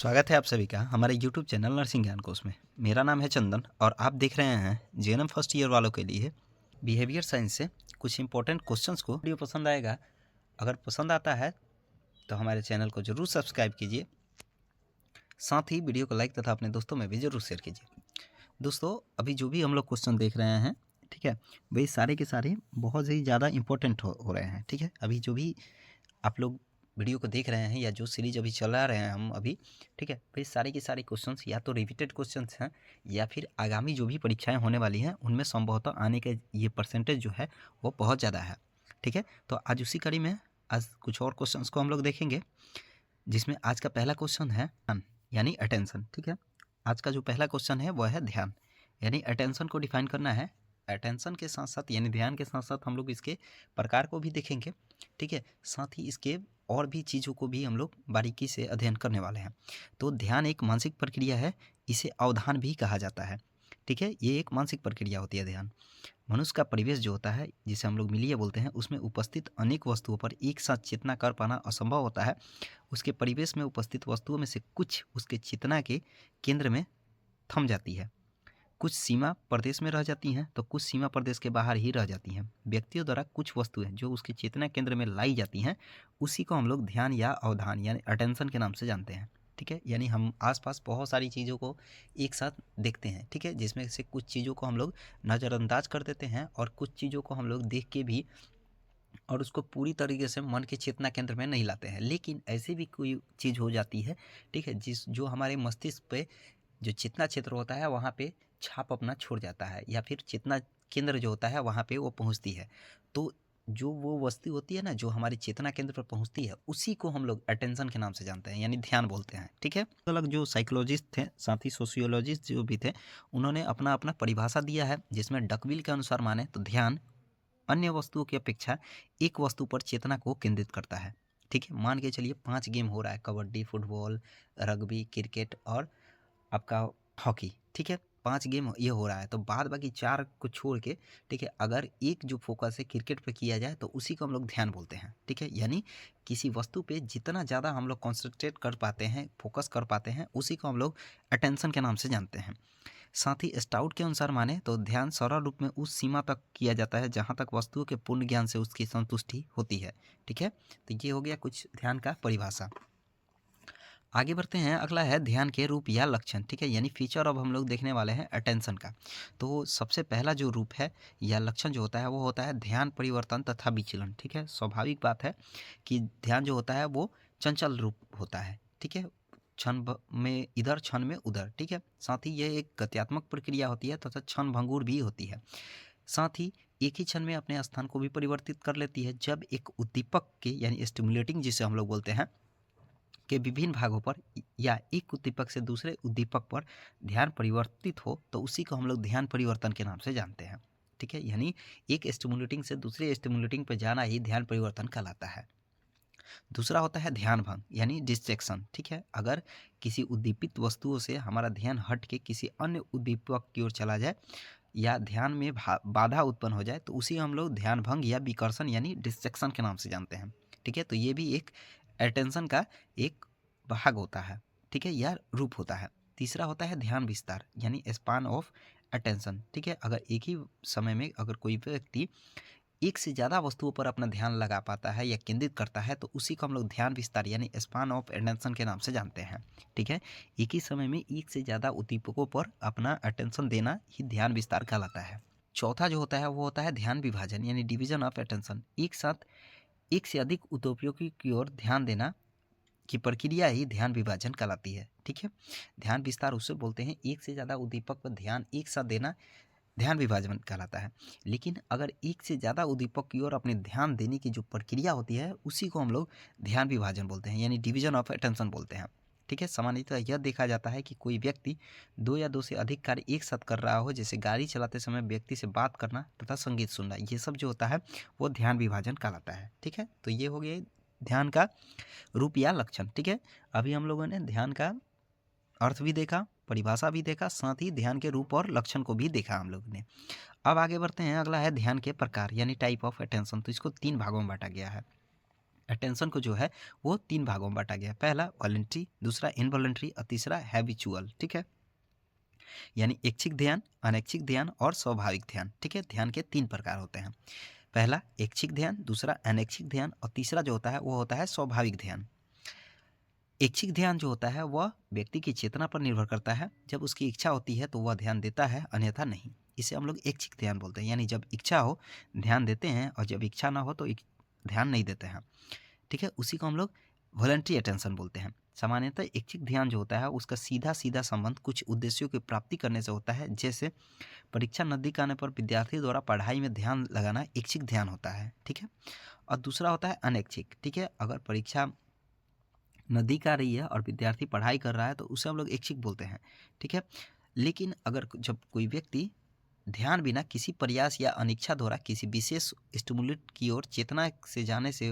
स्वागत है आप सभी का हमारे YouTube चैनल नर्सिंग ज्ञान कोर्स में। मेरा नाम है चंदन और आप देख रहे हैं जेएनएम फर्स्ट ईयर वालों के लिए बिहेवियर साइंस से कुछ इंपॉर्टेंट क्वेश्चंस को। वीडियो पसंद आएगा, अगर पसंद आता है तो हमारे चैनल को ज़रूर सब्सक्राइब कीजिए, साथ ही वीडियो को लाइक तथा अपने दोस्तों में भी ज़रूर शेयर कीजिए। दोस्तों, अभी जो भी हम लोग क्वेश्चन देख रहे हैं, ठीक है, वही सारे के सारे बहुत ही ज़्यादा इंपॉर्टेंट हो रहे हैं। ठीक है, अभी जो भी आप लोग वीडियो को देख रहे हैं या जो सीरीज अभी चला रहे हैं हम अभी, ठीक है, भाई सारे के सारे क्वेश्चंस या तो रिपीटेड क्वेश्चंस हैं या फिर आगामी जो भी परीक्षाएं होने वाली हैं उनमें संभवतः आने के ये परसेंटेज जो है वो बहुत ज़्यादा है। ठीक है, तो आज उसी कड़ी में आज कुछ और क्वेश्चंस को हम लोग देखेंगे, जिसमें आज का पहला क्वेश्चन है ध्यान यानी अटेंशन। ठीक है, आज का जो पहला क्वेश्चन है वह है ध्यान यानी अटेंशन को डिफाइन करना है। अटेंशन के साथ साथ यानी ध्यान के साथ साथ हम लोग इसके प्रकार को भी देखेंगे। ठीक है, साथ ही इसके और भी चीज़ों को भी हम लोग बारीकी से अध्ययन करने वाले हैं। तो ध्यान एक मानसिक प्रक्रिया है, इसे अवधान भी कहा जाता है। ठीक है, ये एक मानसिक प्रक्रिया होती है ध्यान। मनुष्य का परिवेश जो होता है, जिसे हम लोग मिलिए बोलते हैं, उसमें उपस्थित अनेक वस्तुओं पर एक साथ चेतना कर पाना असंभव होता है। उसके परिवेश में उपस्थित वस्तुओं में से कुछ उसके चेतना के केंद्र में थम जाती है, कुछ सीमा प्रदेश में रह जाती हैं तो कुछ सीमा प्रदेश के बाहर ही रह जाती हैं। व्यक्तियों द्वारा कुछ वस्तुएं जो उसके चेतना केंद्र में लाई जाती हैं, उसी को हम लोग ध्यान या अवधान यानी अटेंशन के नाम से जानते हैं। ठीक है, यानी हम आसपास बहुत सारी चीज़ों को एक साथ देखते हैं। ठीक है, जिसमें से कुछ चीज़ों को हम लोग नज़रअंदाज कर देते हैं और कुछ चीज़ों को हम लोग देख के भी और उसको पूरी तरीके से मन के चेतना केंद्र में नहीं लाते हैं। लेकिन ऐसी भी कोई चीज़ हो जाती है, ठीक है, जो हमारे मस्तिष्क पे जो चेतना क्षेत्र होता है वहाँ पे छाप अपना छोड़ जाता है, या फिर चेतना केंद्र जो होता है वहाँ पे वो पहुँचती है। तो जो वो वस्तु होती है ना, जो हमारी चेतना केंद्र पर पहुँचती है, उसी को हम लोग अटेंशन के नाम से जानते हैं यानी ध्यान बोलते हैं। ठीक है, अलग जो साइकोलॉजिस्ट थे, साथ ही सोशियोलॉजिस्ट जो भी थे, उन्होंने अपना अपना परिभाषा दिया है, जिसमें डकविल के अनुसार माने तो ध्यान अन्य वस्तुओं की अपेक्षा एक वस्तु पर चेतना को केंद्रित करता है। ठीक है, मान के चलिए 5 गेम हो रहा है, कबड्डी, फुटबॉल, रग्बी, क्रिकेट और आपका हॉकी। ठीक है, 5 गेम ये हो रहा है, तो बाद बाकी 4 को छोड़ के, ठीक है, अगर एक जो फोकस है क्रिकेट पे किया जाए तो उसी को हम लोग ध्यान बोलते हैं। ठीक है, यानी किसी वस्तु पे जितना ज़्यादा हम लोग कॉन्सेंट्रेट कर पाते हैं, फोकस कर पाते हैं, उसी को हम लोग अटेंशन के नाम से जानते हैं। साथ ही स्टाउट के अनुसार माने तो ध्यान सरल रूप में उस सीमा तक किया जाता है जहाँ तक वस्तुओं के पूर्ण ज्ञान से उसकी संतुष्टि होती है। ठीक है, तो ये हो गया कुछ ध्यान का परिभाषा। आगे बढ़ते हैं, अगला है ध्यान के रूप या लक्षण। ठीक है, यानी फीचर अब हम लोग देखने वाले हैं अटेंशन का। तो सबसे पहला जो रूप है या लक्षण जो होता है वो होता है ध्यान परिवर्तन तथा विचलन। ठीक है, स्वाभाविक बात है कि ध्यान जो होता है वो चंचल रूप होता है। ठीक है, क्षण में इधर, क्षण में उधर। ठीक है, साथ ही ये एक गत्यात्मक प्रक्रिया होती है तथा क्षण भंगुर भी होती है। साथ ही एक ही क्षण में अपने स्थान को भी परिवर्तित कर लेती है। जब एक उद्दीपक के यानी स्टिमुलेटिंग जिसे हम लोग बोलते हैं के विभिन्न भागों पर या एक उद्दीपक से दूसरे उद्दीपक पर ध्यान परिवर्तित हो तो उसी को हम लोग ध्यान परिवर्तन के नाम से जानते हैं। ठीक है, यानी एक स्टिमुलेटिंग से दूसरे स्टिमुलेटिंग पर जाना ही ध्यान परिवर्तन कहलाता है। दूसरा होता है ध्यान भंग यानी डिस्ट्रैक्शन। ठीक है, अगर किसी उद्दीपित वस्तुओं से हमारा ध्यान हट के किसी अन्य उद्दीपक की ओर चला जाए या ध्यान में बाधा उत्पन्न हो जाए तो उसी हम लोग ध्यान भंग या विकर्षण यानी डिस्ट्रैक्शन के नाम से जानते हैं। ठीक है, तो ये भी एक अटेंशन का एक भाग होता है। ठीक है, यह रूप होता है। तीसरा होता है ध्यान विस्तार यानी स्पान ऑफ अटेंशन। ठीक है, अगर एक ही समय में अगर कोई व्यक्ति एक से ज़्यादा वस्तुओं पर अपना ध्यान लगा पाता है या केंद्रित करता है तो उसी को हम लोग ध्यान विस्तार यानी स्पान ऑफ अटेंशन के नाम से जानते हैं। ठीक है, एक ही समय में एक से ज़्यादा उद्दीपकों पर अपना अटेंशन देना ही ध्यान विस्तार कहलाता है। चौथा जो होता है वो होता है ध्यान विभाजन यानी डिवीजन ऑफ अटेंशन। एक साथ एक से अधिक उद्दीपकों की ओर ध्यान देना की प्रक्रिया ही ध्यान विभाजन कहलाती है। ठीक है, ध्यान विस्तार उसे बोलते हैं एक से ज़्यादा उद्दीपक पर ध्यान एक साथ देना ध्यान विभाजन कहलाता है। लेकिन अगर एक से ज़्यादा उद्दीपक की ओर अपने ध्यान देने की जो प्रक्रिया होती है उसी को हम लोग ध्यान विभाजन बोलते हैं यानी डिवीजन ऑफ अटेंशन बोलते हैं। ठीक है, सामान्यतः यह देखा जाता है कि कोई व्यक्ति 2 या 2 से अधिक कार्य एक साथ कर रहा हो, जैसे गाड़ी चलाते समय व्यक्ति से बात करना तथा संगीत सुनना, ये सब जो होता है वो ध्यान विभाजन कहलाता है। ठीक है, तो ये हो गया ध्यान का रूप या लक्षण। ठीक है, अभी हम लोगों ने ध्यान का अर्थ भी देखा, परिभाषा भी देखा, साथ ही ध्यान के रूप और लक्षण को भी देखा हम लोग ने। अब आगे बढ़ते हैं, अगला है ध्यान के प्रकार यानी टाइप ऑफ अटेंशन। तो इसको 3 भागों में बांटा गया है। अटेंशन को जो है वो 3 भागों में बांटा गया। पहला वॉलंटरी, दूसरा इनवॉलंटरी और तीसरा हैबिचुअल। ठीक है, यानी ऐच्छिक ध्यान, अनैच्छिक ध्यान और स्वाभाविक ध्यान। ठीक है, ध्यान के 3 प्रकार होते हैं। पहला ऐच्छिक ध्यान, दूसरा अनैच्छिक ध्यान और तीसरा जो होता है वो होता है स्वाभाविक ध्यान। ऐच्छिक ध्यान जो होता है वह व्यक्ति की चेतना पर निर्भर करता है। जब उसकी इच्छा होती है तो वह ध्यान देता है, अन्यथा नहीं। इसे हम लोग ऐच्छिक ध्यान बोलते हैं, यानी जब इच्छा हो ध्यान देते हैं और जब इच्छा ना हो तो ध्यान नहीं देते हैं। ठीक है, उसी को हम लोग वॉलंटरी अटेंशन बोलते हैं। सामान्यतः ऐच्छिक ध्यान जो होता है उसका सीधा सीधा संबंध कुछ उद्देश्यों की प्राप्ति करने से होता है। जैसे परीक्षा नज़दीक आने पर विद्यार्थी द्वारा पढ़ाई में ध्यान लगाना ऐच्छिक ध्यान होता है। ठीक है, और दूसरा होता है अनैच्छिक। ठीक है, अगर परीक्षा नज़दीक आ रही है और विद्यार्थी पढ़ाई कर रहा है तो उसे हम लोग ऐच्छिक बोलते हैं। ठीक है, लेकिन अगर जब कोई व्यक्ति ध्यान बिना किसी प्रयास या अनिच्छा द्वारा किसी विशेष स्टिमुलेट की ओर चेतना से जाने से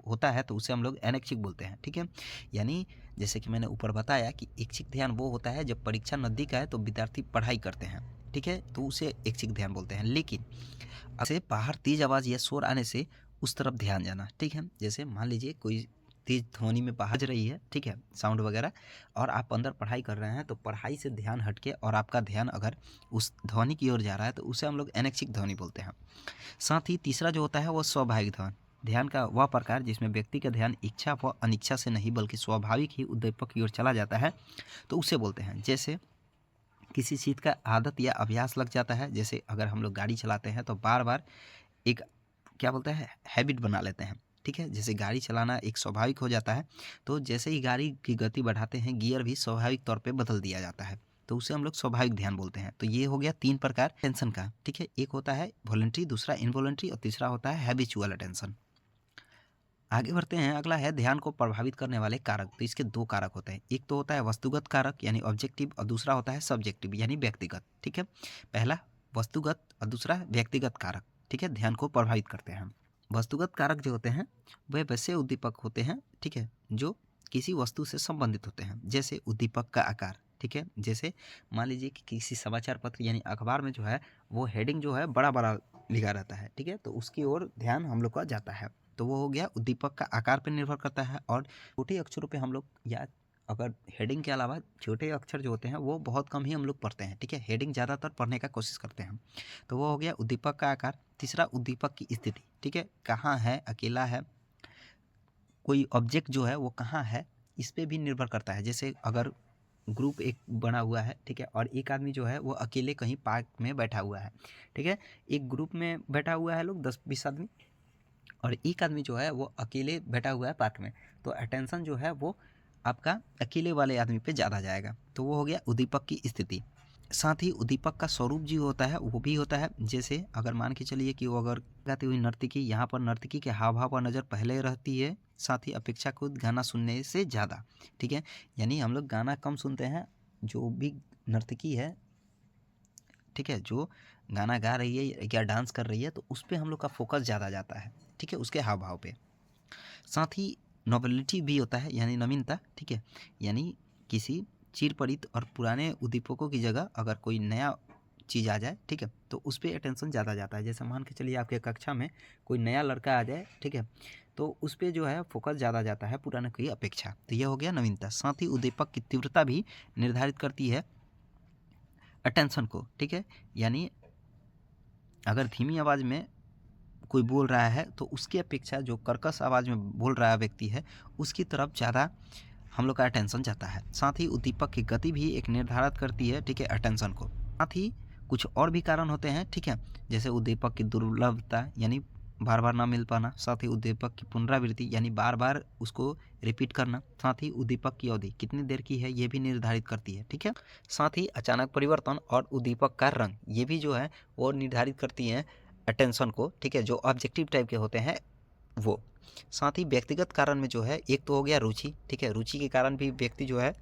होता है तो उसे हम लोग अनैच्छिक बोलते हैं। ठीक है, यानी जैसे कि मैंने ऊपर बताया कि ऐच्छिक ध्यान वो होता है जब परीक्षा नज़दीक आए तो विद्यार्थी पढ़ाई करते हैं। ठीक है, तो उसे ऐच्छिक ध्यान बोलते हैं। लेकिन से बाहर तेज आवाज़ या शोर आने से उस तरफ ध्यान जाना। ठीक है, जैसे मान लीजिए कोई तेज ध्वनि में बाहर रही है, ठीक है, साउंड वगैरह, और आप अंदर पढ़ाई कर रहे हैं तो पढ़ाई से ध्यान हटके और आपका ध्यान अगर उस ध्वनि की ओर जा रहा है तो उसे हम लोग अनैच्छिक ध्वनि बोलते हैं। साथ ही तीसरा जो होता है वो स्वाभाविक ध्यान का वह प्रकार जिसमें व्यक्ति का ध्यान इच्छा व अनिच्छा से नहीं बल्कि स्वाभाविक ही उद्दीपक की ओर चला जाता है तो उसे बोलते हैं। जैसे किसी चीज़ का आदत या अभ्यास लग जाता है, जैसे अगर हम लोग गाड़ी चलाते हैं तो बार बार एक क्या बोलते हैं हैबिट बना लेते हैं। ठीक है, जैसे गाड़ी चलाना एक स्वाभाविक हो जाता है तो जैसे ही गाड़ी की गति बढ़ाते हैं गियर भी स्वाभाविक तौर पे बदल दिया जाता है तो उसे हम लोग स्वाभाविक ध्यान बोलते हैं। तो ये हो गया 3 प्रकार अटेंशन का। ठीक है, एक होता है वॉलंटरी, दूसरा इनवॉलंटरी और तीसरा होता है हैबिचुअल अटेंशन। आगे बढ़ते हैं, अगला है ध्यान को प्रभावित करने वाले कारक। तो इसके 2 कारक होते हैं, एक तो होता है वस्तुगत कारक यानी ऑब्जेक्टिव और दूसरा होता है सब्जेक्टिव यानी व्यक्तिगत। ठीक है, पहला वस्तुगत और दूसरा व्यक्तिगत कारक। ठीक है, ध्यान को प्रभावित करते हैं। वस्तुगत कारक जो होते हैं वह वैसे उद्दीपक होते हैं, ठीक है, जो किसी वस्तु से संबंधित होते हैं। जैसे उद्दीपक का आकार। ठीक है, जैसे मान लीजिए कि किसी समाचार पत्र यानी अखबार में जो है वो हेडिंग जो है बड़ा बड़ा लिखा रहता है। ठीक है, तो उसकी ओर ध्यान हम लोग का जाता है। तो वो हो गया उद्दीपक का आकार पर निर्भर करता है। और छोटे अक्षरों पे हम लोग या अगर हेडिंग के अलावा छोटे अक्षर जो होते हैं वो बहुत कम ही हम लोग पढ़ते हैं। ठीक है, हेडिंग ज़्यादातर पढ़ने का कोशिश करते हैं। तो वो हो गया उद्दीपक का आकार। तीसरा उद्दीपक की स्थिति। ठीक है, कहाँ है, अकेला है, कोई ऑब्जेक्ट जो है वो कहाँ है, इस पर भी निर्भर करता है। जैसे अगर ग्रुप एक बना हुआ है, ठीक है, और एक आदमी जो है वो अकेले कहीं पार्क में बैठा हुआ है। ठीक है, एक ग्रुप में बैठा हुआ है लोग 10-20 आदमी, और एक आदमी जो है वो अकेले बैठा हुआ है पार्क में, तो अटेंशन जो है वो आपका अकेले वाले आदमी पे ज़्यादा जाएगा। तो वो हो गया उद्दीपक की स्थिति। साथ ही उद्दीपक का स्वरूप जो होता है वो भी होता है। जैसे अगर मान के चलिए कि वो अगर गाती हुई नर्तकी, यहाँ पर नर्तकी के हाव भाव पर नज़र पहले रहती है, साथ ही अपेक्षाकृत गाना सुनने से ज़्यादा। ठीक है, यानी हम लोग गाना कम सुनते हैं, जो भी नर्तकी है, ठीक है, जो गाना गा रही है या डांस कर रही है तो उस पर हम लोग का फोकस ज़्यादा जाता है। ठीक है, उसके हाव भाव पे। साथ ही नोवेलिटी भी होता है यानी नवीनता। ठीक है, यानी किसी चिरपरित और पुराने उद्दीपकों की जगह अगर कोई नया चीज़ आ जाए, ठीक है, तो उस पर अटेंशन ज़्यादा जाता है। जैसे मान के चलिए आपके कक्षा में कोई नया लड़का आ जाए, ठीक है, तो उस पर जो है फोकस ज़्यादा जाता है पुराने की अपेक्षा। तो यह हो गया नवीनता। साथ ही उद्दीपक की तीव्रता भी निर्धारित करती है अटेंशन को। ठीक है, यानी अगर धीमी आवाज़ में कोई बोल रहा है तो उसकी अपेक्षा जो कर्कश आवाज़ में बोल रहा व्यक्ति है उसकी तरफ ज़्यादा हम लोग का अटेंशन जाता है। साथ ही उद्दीपक की गति भी एक निर्धारित करती है, ठीक है, अटेंशन को। साथ ही कुछ और भी कारण होते हैं, ठीक है, जैसे उद्दीपक की दुर्लभता यानी बार बार ना मिल पाना। साथ ही उद्दीपक की पुनरावृत्ति यानी बार बार उसको रिपीट करना। साथ ही उद्दीपक की अवधि कितनी देर की है ये भी निर्धारित करती है। ठीक है, साथ ही अचानक परिवर्तन और उद्दीपक का रंग ये भी जो है वो निर्धारित करती हैं अटेंशन को। ठीक है, जो ऑब्जेक्टिव टाइप के होते हैं वो। साथ ही व्यक्तिगत कारण में जो है एक तो हो गया रुचि। ठीक है, रुचि के कारण भी व्यक्ति जो है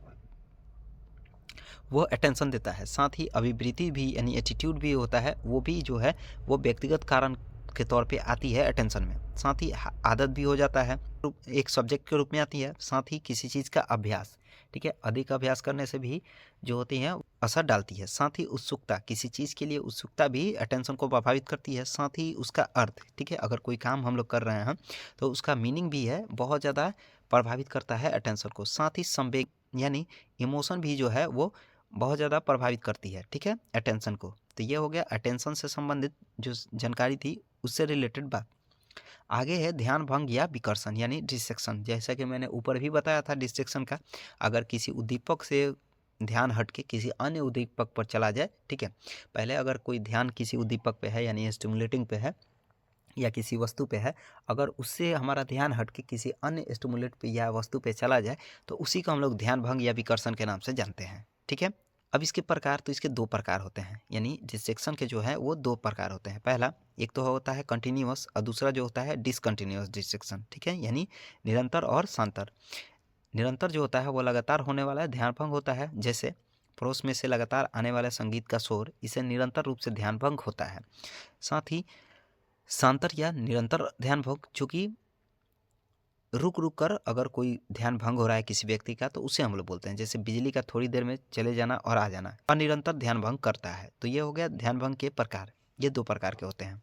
वो अटेंशन देता है। साथ ही अभिवृत्ति भी यानी एटीट्यूड भी होता है, वो भी जो है वो व्यक्तिगत कारण के तौर पे आती है अटेंशन में। साथ ही आदत भी हो जाता है, एक सब्जेक्ट के रूप में आती है। साथ ही किसी चीज़ का अभ्यास, ठीक है। अधिक अभ्यास करने से भी जो होती है असर डालती है। साथ ही उत्सुकता, किसी चीज़ के लिए उत्सुकता भी अटेंशन को प्रभावित करती है। साथ ही उसका अर्थ, ठीक है, अगर कोई काम हम लोग कर रहे हैं तो उसका मीनिंग भी है बहुत ज़्यादा प्रभावित करता है अटेंशन को। साथ ही संवेग यानी इमोशन भी जो है वो बहुत ज़्यादा प्रभावित करती है, ठीक है, अटेंशन को। तो ये हो गया अटेंशन से संबंधित जो जानकारी थी उससे रिलेटेड बात। आगे है ध्यान भंग या विकर्षण यानी डिस्ट्रैक्शन। जैसा कि मैंने ऊपर भी बताया था डिस्ट्रैक्शन का, अगर किसी उद्दीपक से ध्यान हट के किसी अन्य उद्दीपक पर चला जाए, ठीक है, पहले अगर कोई ध्यान किसी उद्दीपक पे है यानी स्टिमुलेटिंग पे है या किसी वस्तु पे है, अगर उससे हमारा ध्यान हट के किसी अन्य स्टिमुलेट पे या वस्तु पे चला जाए तो उसी को हम लोग ध्यान भंग या विकर्षण के नाम से जानते हैं, ठीक है। अब इसके प्रकार, तो इसके दो प्रकार होते हैं, यानी डिस्ट्रैक्शन के जो है वो दो प्रकार होते हैं। पहला एक तो होता है कंटिन्यूअस और दूसरा जो होता है डिसकंटिन्यूअस डिस्ट्रैक्शन, ठीक है, यानी निरंतर और सांतर। निरंतर जो होता है वो लगातार होने वाला ध्यान भंग होता है, जैसे पड़ोस में से लगातार आने वाले संगीत का शोर, इसे निरंतर रूप से ध्यान भंग होता है। साथ ही सांतर या निरंतर ध्यान भंग, चूँकि रुक रुक कर अगर कोई ध्यान भंग हो रहा है किसी व्यक्ति का तो उसे हम लोग बोलते हैं, जैसे बिजली का थोड़ी देर में चले जाना और आ जाना अनिरंतर ध्यान भंग करता है। तो ये हो गया ध्यान भंग के प्रकार, ये दो प्रकार के होते हैं।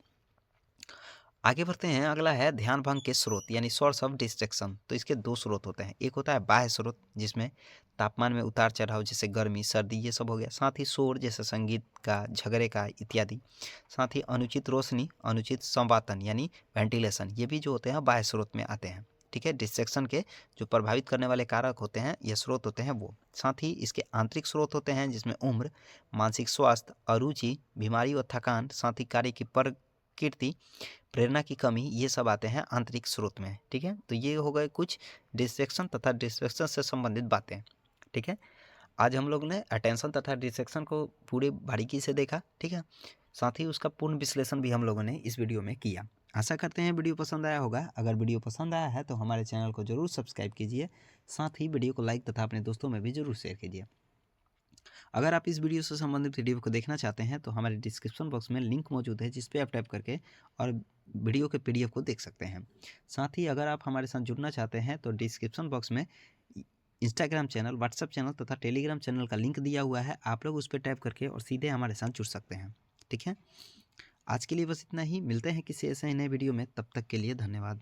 आगे बढ़ते हैं, अगला है ध्यान भंग के स्रोत यानी सोर्स ऑफ डिस्ट्रैक्शन। तो इसके दो स्रोत होते हैं, एक होता है बाह्य स्रोत जिसमें तापमान में उतार चढ़ाव जैसे गर्मी सर्दी ये सब हो गया, साथ ही शोर जैसे संगीत का, झगड़े का इत्यादि, साथ ही अनुचित रोशनी, अनुचित संवातन यानी वेंटिलेशन, ये भी जो होते हैं बाह्य स्रोत में आते हैं, ठीक है। डिस्ट्रैक्शन के जो प्रभावित करने वाले कारक होते हैं ये स्रोत होते हैं वो। साथ ही इसके आंतरिक स्रोत होते हैं जिसमें उम्र, मानसिक स्वास्थ्य, अरुचि, बीमारी और थकान, साथ ही कार्य की प्रकृति, प्रेरणा की कमी, ये सब आते हैं आंतरिक स्रोत में, ठीक है। तो ये हो गए कुछ डिस्ट्रैक्शन तथा डिस्ट्रैक्शन से संबंधित बातें, ठीक है। आज हम लोग ने अटेंशन तथा डिस्ट्रैक्शन को पूरे बारीकी से देखा, ठीक है। साथ ही उसका पूर्ण विश्लेषण भी हम लोगों ने इस वीडियो में किया। आशा करते हैं वीडियो पसंद आया होगा। अगर वीडियो पसंद आया है तो हमारे चैनल को जरूर सब्सक्राइब कीजिए, साथ ही वीडियो को लाइक तथा अपने दोस्तों में भी जरूर शेयर कीजिए। अगर आप इस वीडियो से संबंधित वीडियो को देखना चाहते हैं तो हमारे डिस्क्रिप्शन बॉक्स में लिंक मौजूद है जिस पे आप टैप करके और वीडियो के पीडीएफ को देख सकते हैं। साथ ही अगर आप हमारे साथ जुड़ना चाहते हैं तो डिस्क्रिप्शन बॉक्स में इंस्टाग्राम चैनल, व्हाट्सएप चैनल तथा टेलीग्राम चैनल का लिंक दिया हुआ है, आप लोग उस पर टैप करके और सीधे हमारे साथ जुड़ सकते हैं, ठीक है। आज के लिए बस इतना ही, मिलते हैं किसी ऐसे नए वीडियो में, तब तक के लिए धन्यवाद।